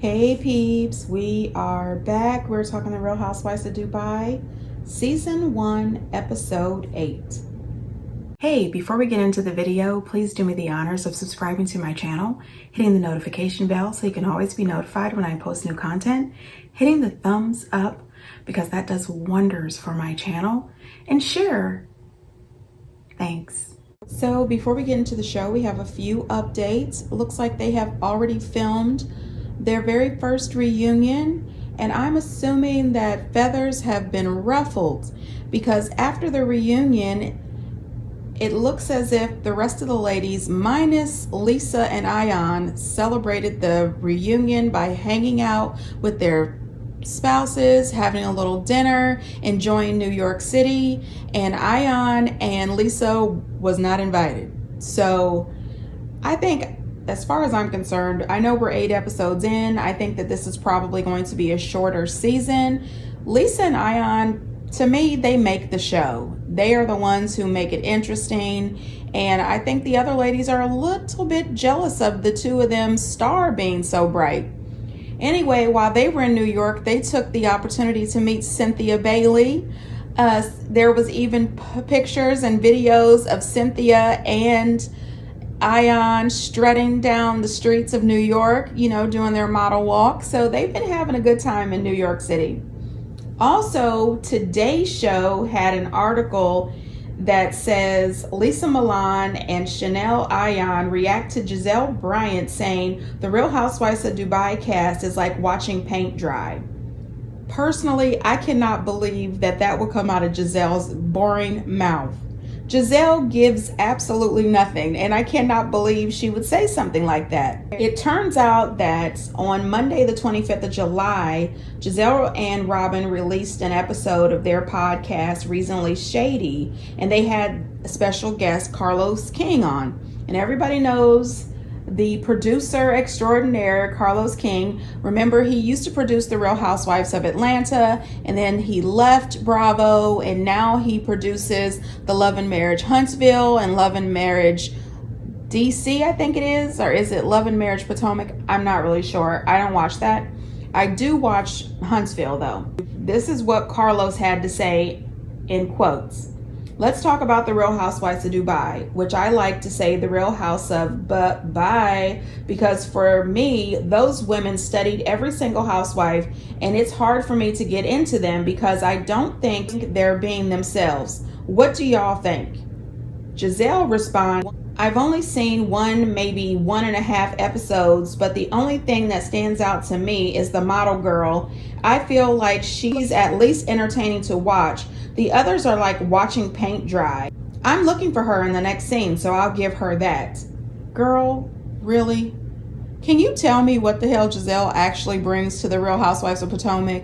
Hey peeps, we are back. We're talking The Real Housewives of Dubai, Season 1, Episode 8. Hey, before we get into the video, please do me the honors of subscribing to my channel, hitting the notification bell so you can always be notified when I post new content, hitting the thumbs up because that does wonders for my channel, and share. Thanks. So before we get into the show, we have a few updates. Looks like they have already filmed their very first reunion, and I'm assuming that feathers have been ruffled because after the reunion, it looks as if the rest of the ladies, minus Lisa and Ayan, celebrated the reunion by hanging out with their spouses, having a little dinner, enjoying New York City, and Ayan and Lisa was not invited. So I think, as far as I'm concerned, I know we're 8 episodes in. I think that this is probably going to be a shorter season. Lisa and Ayan, to me, they make the show. They are the ones who make it interesting. And I think the other ladies are a little bit jealous of the two of them's star being so bright. Anyway, while they were in New York, they took the opportunity to meet Cynthia Bailey. There was even pictures and videos of Cynthia and Ayan strutting down the streets of New York, you know, doing their model walk. So they've been having a good time in New York City. Also, today's show had an article that says Lisa Milan and Chanel Ayan react to Giselle Bryant saying the Real Housewives of Dubai cast is like watching paint dry. Personally, I cannot believe that that will come out of Giselle's boring mouth. Giselle gives absolutely nothing, and I cannot believe she would say something like that. It turns out that on Monday, the 25th of July, Giselle and Robin released an episode of their podcast, Reasonably Shady, and they had a special guest, Carlos King, on. And everybody knows the producer extraordinaire, Carlos King. Remember, he used to produce The Real Housewives of Atlanta, and then he left Bravo, and now he produces the Love and Marriage Huntsville and Love and Marriage DC, I think it is, or is it Love and Marriage Potomac? I'm not really sure. I don't watch that. I do watch Huntsville, though. This is what Carlos had to say in quotes. Let's talk about The Real Housewives of Dubai, which I like to say The Real House of Bye, because for me, those women studied every single housewife, and it's hard for me to get into them because I don't think they're being themselves. What do y'all think? Giselle responds, I've only seen one, maybe 1.5 episodes, but the only thing that stands out to me is the model girl. I feel like she's at least entertaining to watch. The others are like watching paint dry. I'm looking for her in the next scene, so I'll give her that. Girl, really? Can you tell me what the hell Giselle actually brings to the Real Housewives of Potomac?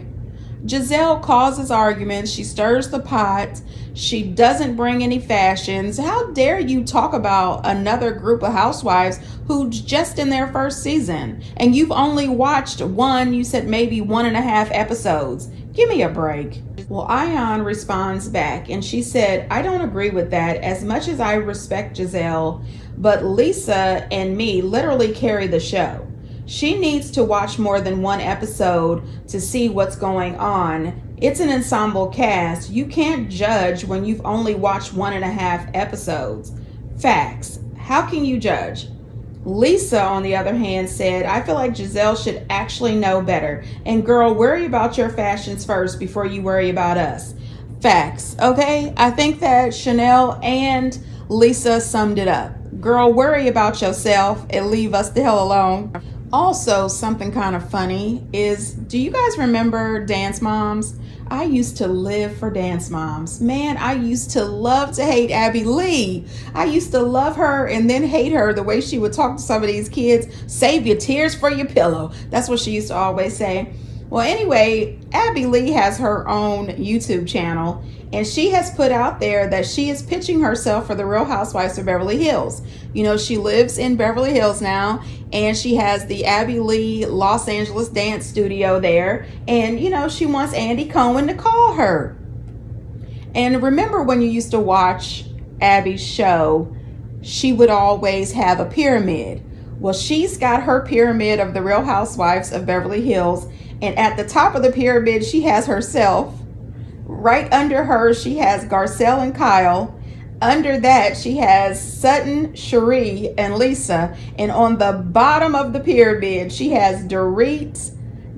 Giselle causes arguments. She stirs the pot. She doesn't bring any fashions. How dare you talk about another group of housewives who's just in their first season? And you've only watched one, you said maybe 1.5 episodes. Give me a break. Well, Ayan responds back and she said, I don't agree with that as much as I respect Giselle, but Lisa and me literally carry the show. She needs to watch more than one episode to see what's going on. It's an ensemble cast. You can't judge when you've only watched 1.5 episodes. Facts. How can you judge? Lisa, on the other hand, said, I feel like Giselle should actually know better. And girl, worry about your fashions first before you worry about us. Facts. Okay? I think that Chanel and Lisa summed it up. Girl, worry about yourself and leave us the hell alone. Also, something kind of funny is, do you guys remember Dance Moms? I used to live for Dance Moms. Man, I used to love to hate Abby Lee. I used to love her and then hate her the way she would talk to some of these kids. Save your tears for your pillow. That's what she used to always say. Well, anyway, Abby Lee has her own YouTube channel, and she has put out there that she is pitching herself for the Real Housewives of Beverly Hills. You know, she lives in Beverly Hills now, and she has the Abby Lee Los Angeles dance studio there. And, you know, she wants Andy Cohen to call her. And remember when you used to watch Abby's show, she would always have a pyramid. Well, she's got her pyramid of the Real Housewives of Beverly Hills, and at the top of the pyramid, she has herself. Right under her, she has Garcelle and Kyle. Under that, she has Sutton, Cherie, and Lisa. And on the bottom of the pyramid, she has Dorit,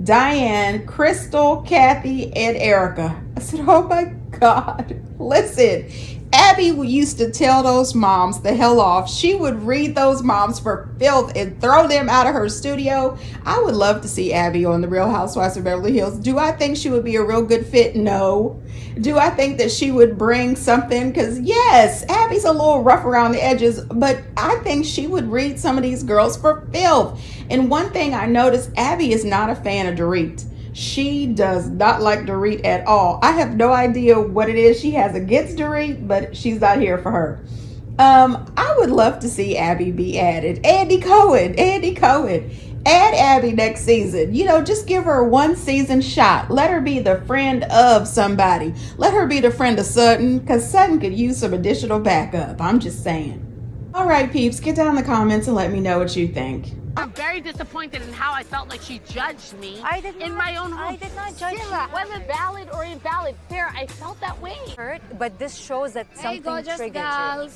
Diane, Crystal, Kathy, and Erica. I said, oh my God. Listen, Abby used to tell those moms the hell off. She would read those moms for filth and throw them out of her studio. I would love to see Abby on the Real Housewives of Beverly Hills. Do I think she would be a real good fit? No. Do I think that she would bring something? Because yes, Abby's a little rough around the edges, but I think she would read some of these girls for filth. And one thing I noticed, Abby is not a fan of Dorit. She does not like Dorit at all. I have no idea what it is she has against Dorit, but she's not here for her. I would love to see Abby be added. Andy Cohen. Add Abby next season. You know, just give her a 1 season shot. Let her be the friend of somebody. Let her be the friend of Sutton, because Sutton could use some additional backup. I'm just saying. All right, peeps, get down in the comments and let me know what you think. I'm very disappointed in how I felt like she judged me in my own home. I did not judge Sarah, you. whether valid or invalid, Sarah, I felt that way. Hurt, but this shows that something triggered you.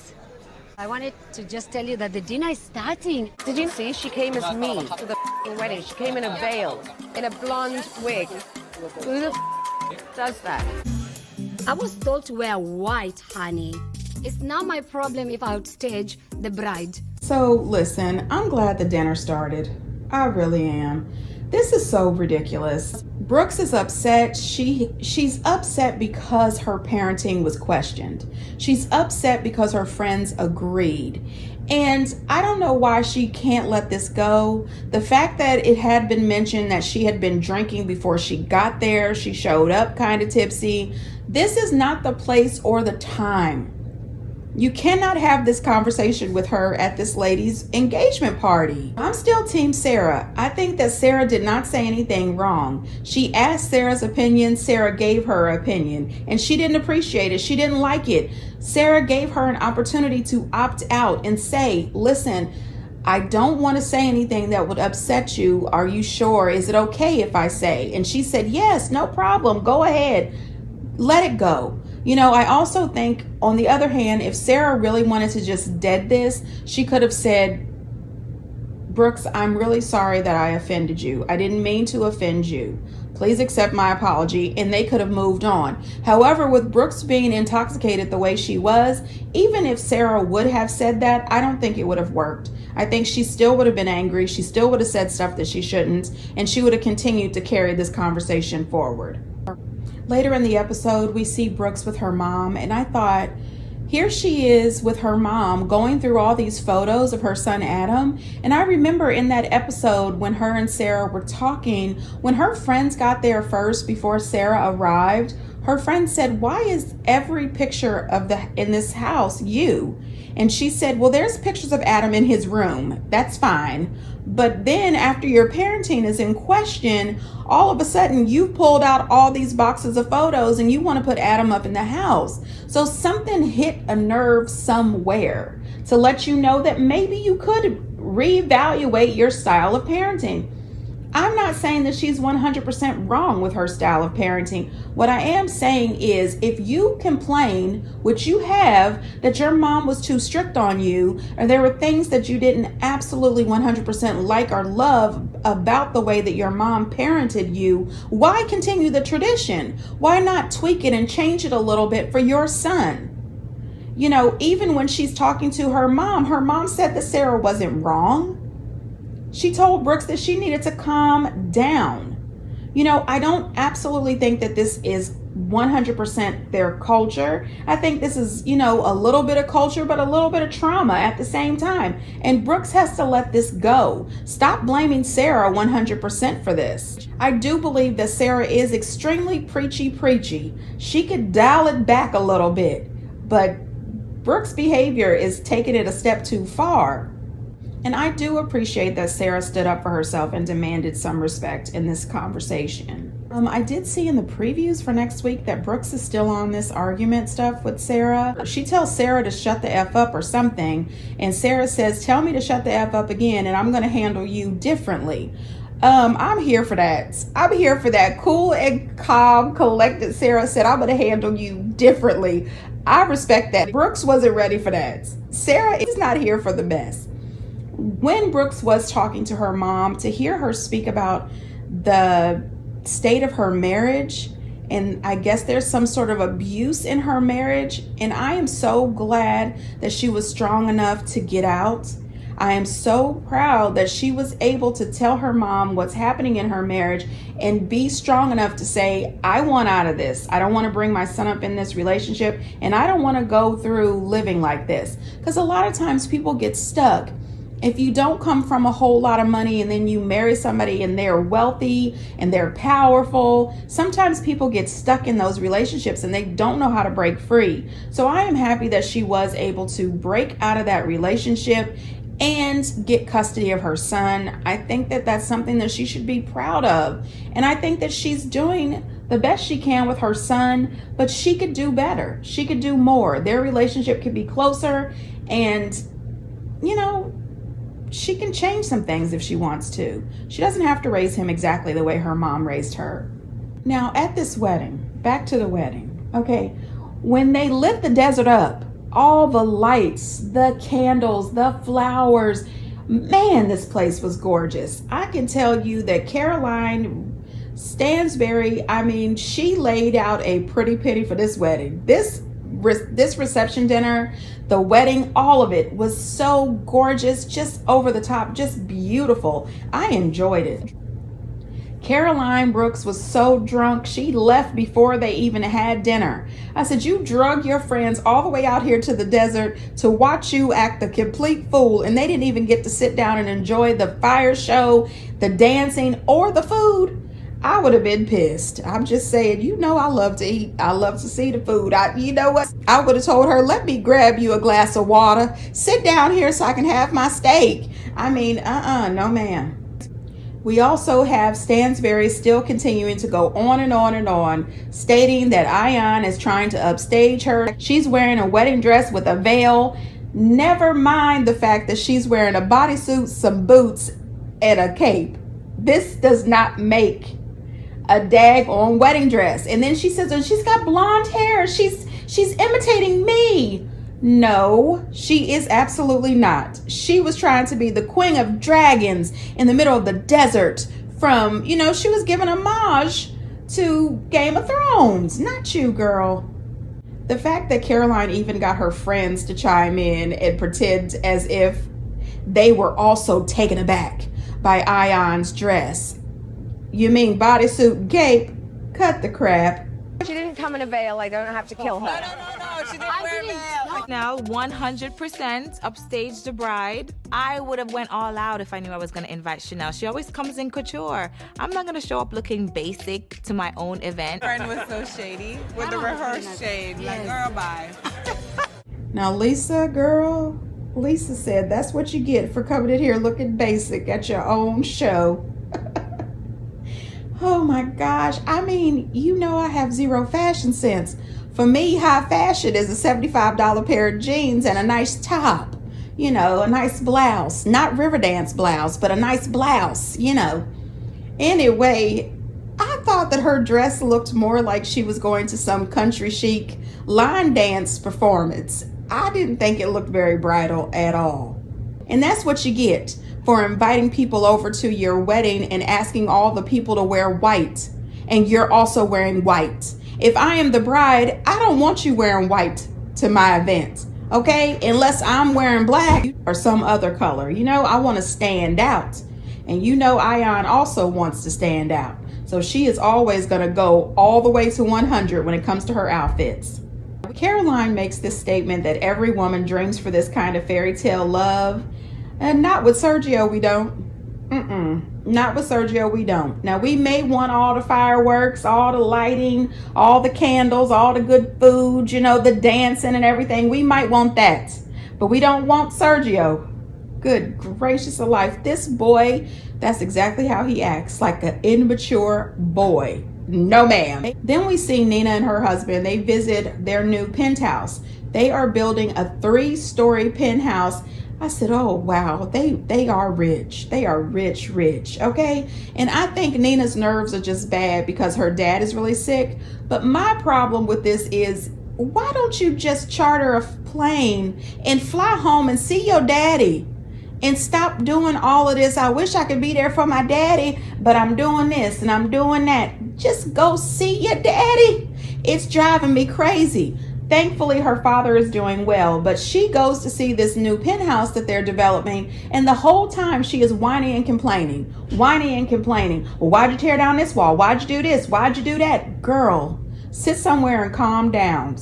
I wanted to just tell you that the dinner is starting. Did you see? She came as me to the wedding. She came in a veil, in a blonde wig. Who the does that? I was told to wear white, honey. It's not my problem if I outstage the bride. So listen, I'm glad the dinner started. I really am. This is so ridiculous. Brooks is upset. She's upset because her parenting was questioned. She's upset because her friends agreed. And I don't know why she can't let this go. The fact that it had been mentioned that she had been drinking before she got there, she showed up kind of tipsy. This is not the place or the time. You cannot have this conversation with her at this lady's engagement party. I'm still Team Sarah. I think that Sarah did not say anything wrong. She asked Sarah's opinion. Sarah gave her opinion, and she didn't appreciate it. She didn't like it. Sarah gave her an opportunity to opt out and say, listen, I don't want to say anything that would upset you. Are you sure? Is it okay if I say? And she said, yes, no problem. Go ahead. Let it go. You know, I also think, on the other hand, if Sarah really wanted to just dead this, she could have said, Brooks, I'm really sorry that I offended you. I didn't mean to offend you. Please accept my apology. And they could have moved on. However, with Brooks being intoxicated the way she was, even if Sarah would have said that, I don't think it would have worked. I think she still would have been angry. She still would have said stuff that she shouldn't. And she would have continued to carry this conversation forward. Later in the episode, we see Brooks with her mom, and I thought, here she is with her mom going through all these photos of her son Adam. And I remember in that episode when her and Sarah were talking, when her friends got there first before Sarah arrived, her friend said, why is every picture of in this house you? And she said, well, there's pictures of Adam in his room. That's fine. But then after your parenting is in question, all of a sudden you pulled out all these boxes of photos and you want to put Adam up in the house. So something hit a nerve somewhere to let you know that maybe you could reevaluate your style of parenting. I'm not saying that she's 100% wrong with her style of parenting. What I am saying is, if you complain, which you have, that your mom was too strict on you, or there were things that you didn't absolutely 100% like or love about the way that your mom parented you, why continue the tradition? Why not tweak it and change it a little bit for your son? You know, even when she's talking to her mom said that Sarah wasn't wrong. She told Brooks that she needed to calm down. You know, I don't absolutely think that this is 100% their culture. I think this is, you know, a little bit of culture, but a little bit of trauma at the same time. And Brooks has to let this go. Stop blaming Sarah 100% for this. I do believe that Sarah is extremely preachy. She could dial it back a little bit, but Brooks' behavior is taking it a step too far. And I do appreciate that Sarah stood up for herself and demanded some respect in this conversation. I did see in the previews for next week that Brooks is still on this argument stuff with Sarah. She tells Sarah to shut the F up or something, and Sarah says, tell me to shut the F up again and I'm gonna handle you differently. I'm here for that. I'm here for that. Cool and calm, collected Sarah said, I'm gonna handle you differently. I respect that. Brooks wasn't ready for that. Sarah is not here for the mess. When Brooks was talking to her mom, to hear her speak about the state of her marriage, and I guess there's some sort of abuse in her marriage, and I am so glad that she was strong enough to get out. I am so proud that she was able to tell her mom what's happening in her marriage and be strong enough to say, I want out of this. I don't want to bring my son up in this relationship, and I don't want to go through living like this. Because a lot of times people get stuck. If you don't come from a whole lot of money and then you marry somebody and they're wealthy and they're powerful, sometimes people get stuck in those relationships and they don't know how to break free. So I am happy that she was able to break out of that relationship and get custody of her son. I think that that's something that she should be proud of. And I think that she's doing the best she can with her son, but she could do better. She could do more. Their relationship could be closer, and, you know, she can change some things if she wants to. She doesn't have to raise him exactly the way her mom raised her. Now, at this wedding, back to the wedding, okay, when they lit the desert up, all the lights, the candles, the flowers, man, this place was gorgeous. I can tell you that Caroline Stansberry, I mean, she laid out a pretty penny for this wedding. This reception dinner, the wedding, all of it was so gorgeous, just over the top, just beautiful. I enjoyed it. Caroline Brooks was so drunk, she left before they even had dinner. I said, you drug your friends all the way out here to the desert to watch you act the complete fool, and they didn't even get to sit down and enjoy the fire show, the dancing, or the food. I would have been pissed. I'm just saying, you know, I love to eat. I love to see the food. You know what? I would have told her, let me grab you a glass of water. Sit down here so I can have my steak. I mean, no ma'am. We also have Stansberry still continuing to go on and on and on, stating that Ayan is trying to upstage her. She's wearing a wedding dress with a veil. Never mind the fact that she's wearing a bodysuit, some boots, and a cape. This does not make a daggone wedding dress. And then she says, oh, she's got blonde hair. She's imitating me. No, she is absolutely not. She was trying to be the queen of dragons in the middle of the desert from, you know, she was giving homage to Game of Thrones. Not you, girl. The fact that Caroline even got her friends to chime in and pretend as if they were also taken aback by Ayan's dress. You mean bodysuit and cape? Cut the crap. She didn't come in a veil. I don't have to kill her. No. She didn't wear a veil. Now, 100% upstage the bride. I would have went all out if I knew I was going to invite Chanel. She always comes in couture. I'm not going to show up looking basic to my own event. Friend was so shady with the rehearsed shade. Like, girl, bye. Now, Lisa said that's what you get for coming in here looking basic at your own show. Oh my gosh. I mean, you know I have zero fashion sense. For me, high fashion is a $75 pair of jeans and a nice top. You know, a nice blouse. Not Riverdance blouse, but a nice blouse, you know. Anyway, I thought that her dress looked more like she was going to some country chic line dance performance. I didn't think it looked very bridal at all. And that's what you get for inviting people over to your wedding and asking all the people to wear white, and you're also wearing white. If I am the bride, I don't want you wearing white to my event, okay? Unless I'm wearing black or some other color. You know, I want to stand out. And you know Ayan also wants to stand out. So she is always going to go all the way to 100 when it comes to her outfits. Caroline makes this statement that every woman dreams for this kind of fairy tale love. And not with Sergio, we don't. Not with Sergio, we don't. Now, we may want all the fireworks, all the lighting, all the candles, all the good food, you know, the dancing and everything. We might want that. But we don't want Sergio. Good gracious of life. This boy, that's exactly how he acts, like an immature boy. No ma'am. Then we see Nina and her husband. They visit their new penthouse. They are building a 3-story penthouse. I said, oh wow, they are rich. They are rich, okay? And I think Nina's nerves are just bad because her dad is really sick. But my problem with this is, why don't you just charter a plane and fly home and see your daddy? And stop doing all of this. I wish I could be there for my daddy, but I'm doing this and I'm doing that. Just go see your daddy. It's driving me crazy. Thankfully, her father is doing well, but she goes to see this new penthouse that they're developing, and the whole time she is whining and complaining. Well, why'd you tear down this wall? Why'd you do this? Why'd you do that? Girl, sit somewhere and calm down.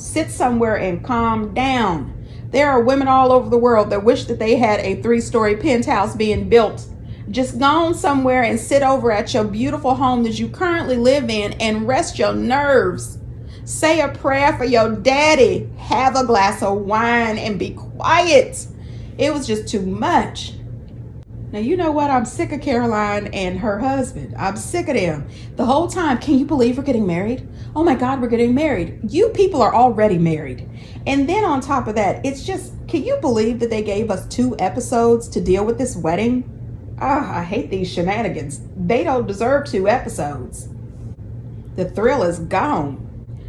There are women all over the world that wish that they had a 3-story penthouse being built. Just go on somewhere and sit over at your beautiful home that you currently live in and rest your nerves. Say a prayer for your daddy. Have a glass of wine and be quiet. It was just too much. Now, you know what? I'm sick of Caroline and her husband. I'm sick of them. The whole time, can you believe we're getting married? Oh my God, we're getting married. You people are already married. And then on top of that, it's just, can you believe that they gave us 2 episodes to deal with this wedding? I hate these shenanigans. They don't deserve 2 episodes. The thrill is gone.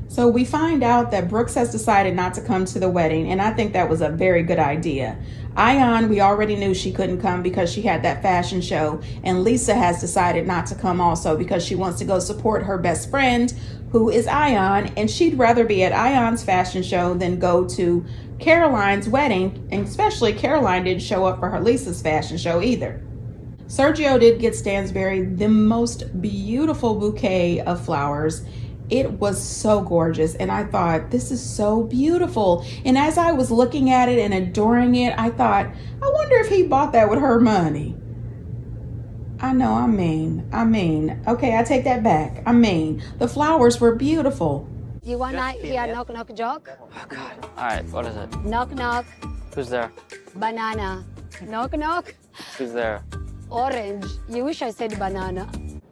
So we find out that Brooks has decided not to come to the wedding, and I think that was a very good idea. Ayan, we already knew she couldn't come because she had that fashion show, and Lisa has decided not to come also because she wants to go support her best friend, who is Ayan, and she'd rather be at Ayan's fashion show than go to Caroline's wedding, and especially Caroline didn't show up for her Lisa's fashion show either. Sergio did get Stansberry the most beautiful bouquet of flowers. It was so gorgeous, and I thought, this is so beautiful. And as I was looking at it and adoring it, I thought, I wonder if he bought that with her money. I know, I mean. Okay, I take that back. The flowers were beautiful. You wanna hear knock joke? Oh God. All right, what is it? Knock. Who's there? Banana. Knock. Who's there? Orange. You wish I said banana.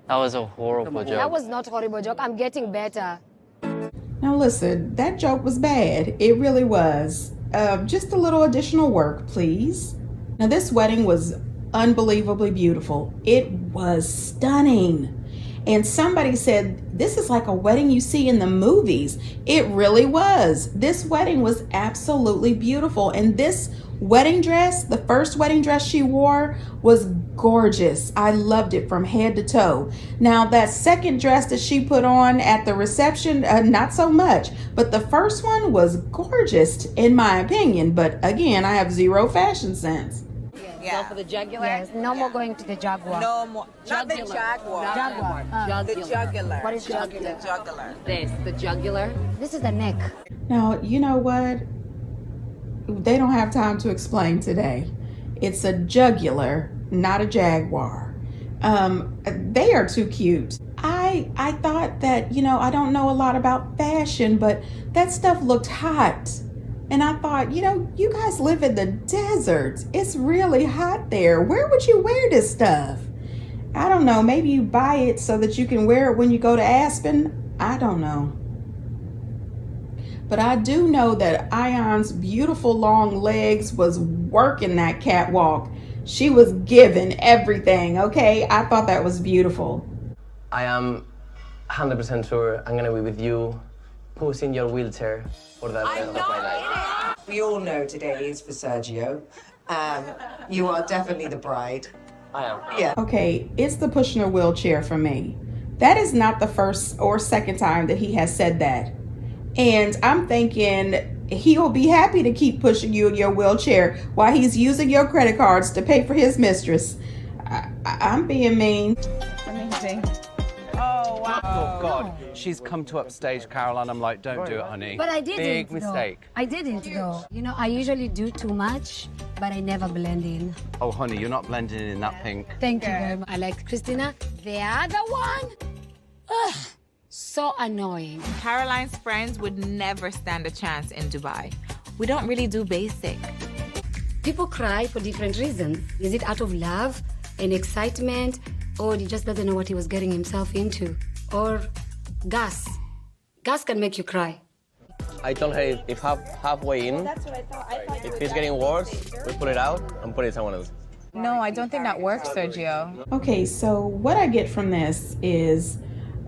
That was a horrible joke. That was not a horrible joke. I'm getting better. Now listen, that joke was bad. It really was. Just a little additional work, please. Now this wedding was unbelievably beautiful. It was stunning. And somebody said, this is like a wedding you see in the movies. It really was. This wedding was absolutely beautiful. And this wedding dress, the first wedding dress she wore, was gorgeous. I loved it from head to toe. Now that second dress that she put on at the reception, not so much. But the first one was gorgeous in my opinion. But again, I have zero fashion sense. Go for the jugular? Yes, no more going to the Jaguar. No more. Not the Jaguar. Jaguar. The jugular. What is jugular? The jugular. The jugular. This is the neck. Now, you know what? They don't have time to explain today. It's a jugular, not a jaguar. They are too cute. I thought that, I don't know a lot about fashion, but that stuff looked hot. And I thought, you guys live in the desert. It's really hot there. Where would you wear this stuff? I don't know. Maybe you buy it so that you can wear it when you go to Aspen. I don't know. But I do know that Ayan's beautiful long legs was working that catwalk. She was giving everything, okay? I thought that was beautiful. I am 100% sure I'm going to be with you, pushing your wheelchair for the rest of my life. We all know today is for Sergio. You are definitely the bride. I am. Yeah. Okay, it's the pushing a wheelchair for me. That is not the first or second time that he has said that. And I'm thinking he'll be happy to keep pushing you in your wheelchair while he's using your credit cards to pay for his mistress. I'm being mean. Amazing. Oh, wow. Oh, God. She's come to upstage, Caroline. I'm like, don't do it, honey. But I didn't. Big mistake. I didn't, though. I usually do too much, but I never blend in. Oh, honey, you're not blending in that pink. Thank you very much. I like Christina. The other one? Ugh. So annoying. Caroline's friends would never stand a chance in Dubai. We don't really do basic. People cry for different reasons. Is it out of love and excitement, or he just doesn't know what he was getting himself into? Or Gas. Gas can make you cry. I told her if halfway in, if it's getting worse, we pull it out and put it someone else. No, I don't think that works, Sergio. Okay, so what I get from this is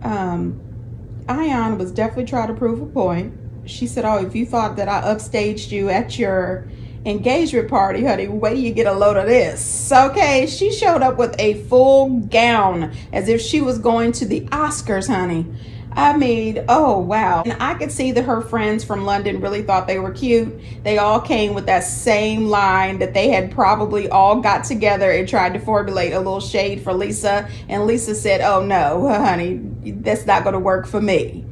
Ayan was definitely trying to prove a point. She said, oh, if you thought that I upstaged you at your engagement party, honey, wait till you get a load of this. Okay, she showed up with a full gown as if she was going to the Oscars, honey. I mean, oh wow. And I could see that her friends from London really thought they were cute. They all came with that same line that they had probably all got together and tried to formulate a little shade for Lisa. And Lisa said, oh no, honey, that's not gonna work for me.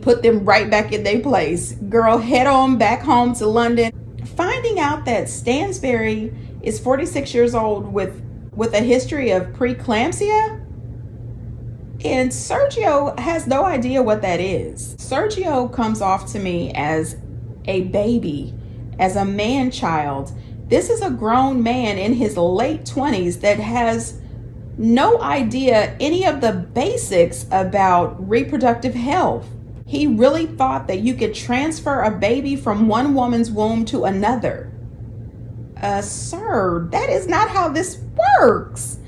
Put them right back in their place. Girl, head on back home to London. Finding out that Stansberry is 46 years old with a history of preeclampsia. And Sergio has no idea what that is. Sergio comes off to me as a baby, as a man-child. This is a grown man in his late 20s that has no idea any of the basics about reproductive health. He really thought that you could transfer a baby from one woman's womb to another. Sir, that is not how this works.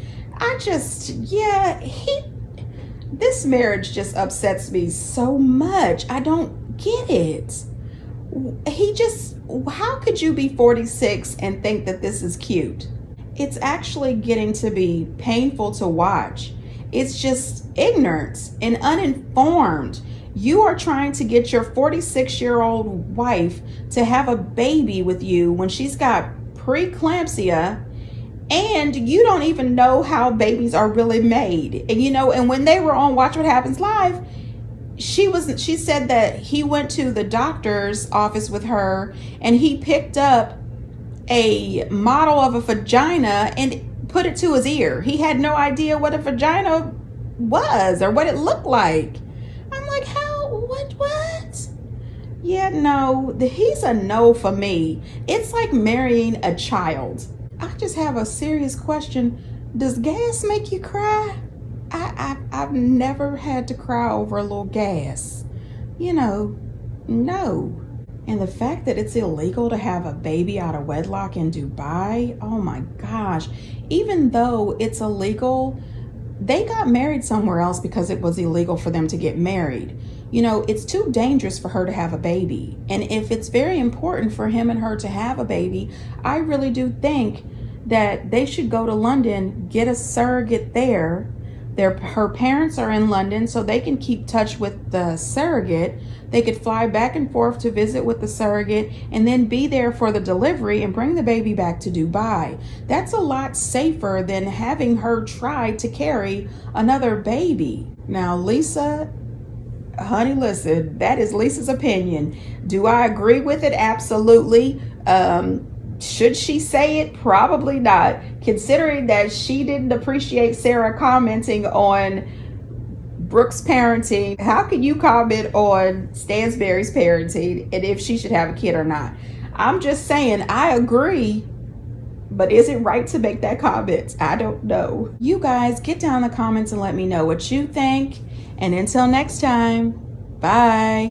This marriage just upsets me so much. I don't get it. How could you be 46 and think that this is cute? It's actually getting to be painful to watch. It's just ignorance and uninformed. You are trying to get your 46-year-old wife to have a baby with you when she's got preeclampsia, and you don't even know how babies are really made. And when they were on Watch What Happens Live, she said that he went to the doctor's office with her and he picked up a model of a vagina and put it to his ear. He had no idea what a vagina was or what it looked like. I'm like, what? Yeah, no, he's a no for me. It's like marrying a child. I just have a serious question. Does gas make you cry? I've never had to cry over a little gas. No. And the fact that it's illegal to have a baby out of wedlock in Dubai, oh my gosh. Even though it's illegal, they got married somewhere else because it was illegal for them to get married. It's too dangerous for her to have a baby. And if it's very important for him and her to have a baby, I really do think that they should go to London, get a surrogate there. Her parents are in London, so they can keep touch with the surrogate. They could fly back and forth to visit with the surrogate and then be there for the delivery and bring the baby back to Dubai. That's a lot safer than having her try to carry another baby. Now, Lisa, honey, listen, that is Lisa's opinion. Do I agree with it? Absolutely. Should she say it? Probably not. Considering that she didn't appreciate Sarah commenting on Brooke's parenting, how can you comment on Stansberry's parenting and if she should have a kid or not? I'm just saying, I agree, but is it right to make that comment? I don't know. You guys get down in the comments and let me know what you think. And until next time, bye.